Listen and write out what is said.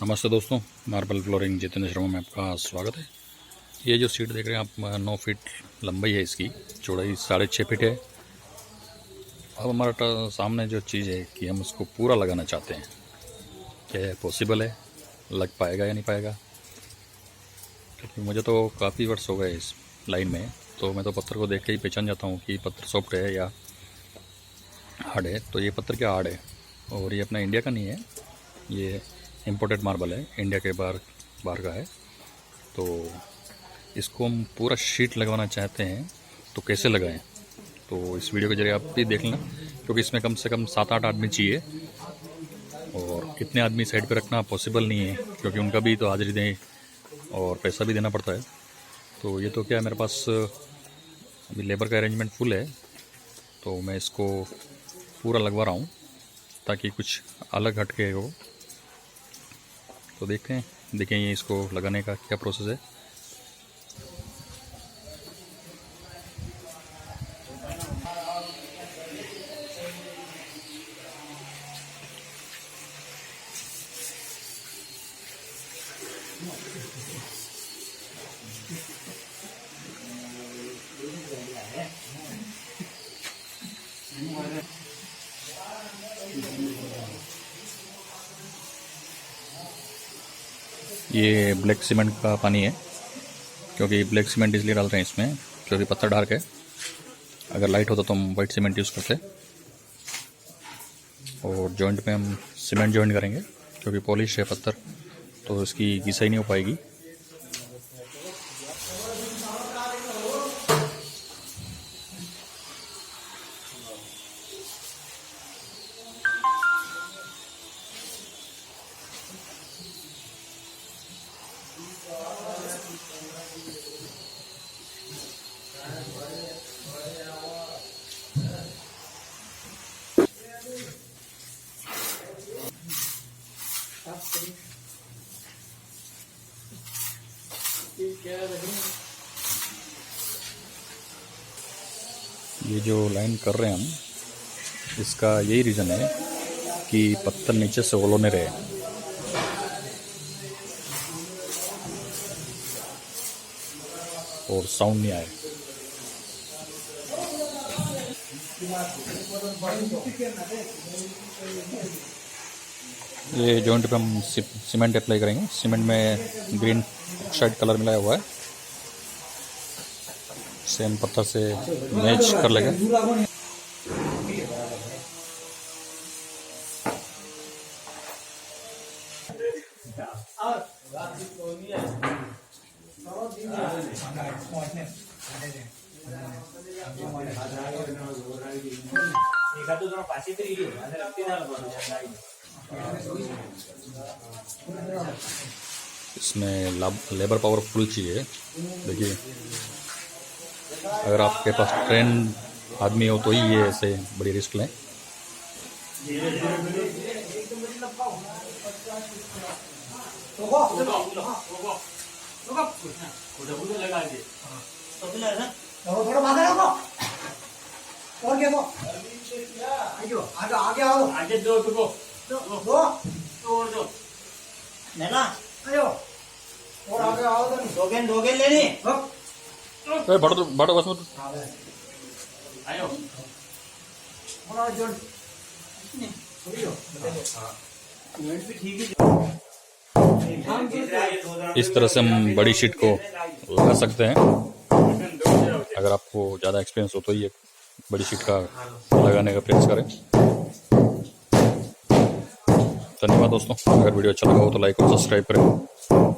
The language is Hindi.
नमस्ते दोस्तों, मार्बल फ्लोरिंग जितेंद्र शर्मा में आपका स्वागत है। ये जो सीट देख रहे हैं आप 9 फीट लंबाई है, इसकी चौड़ाई 6.5 फीट है। अब हमारा सामने जो चीज़ है कि हम उसको पूरा लगाना चाहते हैं। क्या है पॉसिबल है, लग पाएगा या नहीं पाएगा? क्योंकि मुझे तो काफ़ी वर्ष हो गए इस लाइन में, तो मैं तो पत्थर को देख के ही पहचान जाता हूँ कि पत्थर सॉफ्ट है या हार्ड है। तो ये पत्थर क्या हार्ड है, और ये अपना इंडिया का नहीं है, ये इम्पोर्टेड मार्बल है, इंडिया के बाहर का है। तो इसको हम पूरा शीट लगवाना चाहते हैं, तो कैसे लगाएं? तो इस वीडियो के जरिए आप भी देख लेना, क्योंकि इसमें कम से कम 7-8 आदमी चाहिए, और इतने आदमी साइड पे रखना पॉसिबल नहीं है, क्योंकि उनका भी तो हाजिरी दें और पैसा भी देना पड़ता है। तो ये तो क्या है, मेरे पास अभी लेबर का अरेंजमेंट फुल है, तो मैं इसको पूरा लगवा रहा हूँ ताकि कुछ अलग हटके हो। तो देखें ये इसको लगाने का क्या प्रोसेस है। ये ब्लैक सीमेंट का पानी है, क्योंकि ब्लैक सीमेंट इसलिए डाल रहे हैं इसमें क्योंकि पत्थर डार्क है। अगर लाइट होता तो हम वाइट सीमेंट यूज़ करते। और जॉइंट में हम सीमेंट जॉइंट करेंगे, क्योंकि पॉलिश है पत्थर, तो इसकी घिसाई नहीं हो पाएगी। ये जो लाइन कर रहे हैं हम, इसका यही रीज़न है कि पत्थर नीचे से होलो नहीं रहे और साउंड नहीं आए। ये जॉइंट पे हम सीमेंट अप्लाई करेंगे। सीमेंट में ग्रीन ऑक्साइड कलर मिलाया हुआ है, सेम पत्थर से मैच कर लेगा। इसमें लेबर पावर फुल चाहिए। देखिए, अगर आपके पास ट्रेन आदमी हो तो ही ये ऐसे बड़ी रिस्क लें। बड़ो बस इस तरह से हम बड़ी शीट को लगा सकते हैं। अगर आपको ज़्यादा एक्सपीरियंस हो तो ये बड़ी शीट का लगाने का प्रयास करें। धन्यवाद दोस्तों। अगर वीडियो अच्छा लगा हो तो लाइक और सब्सक्राइब करें।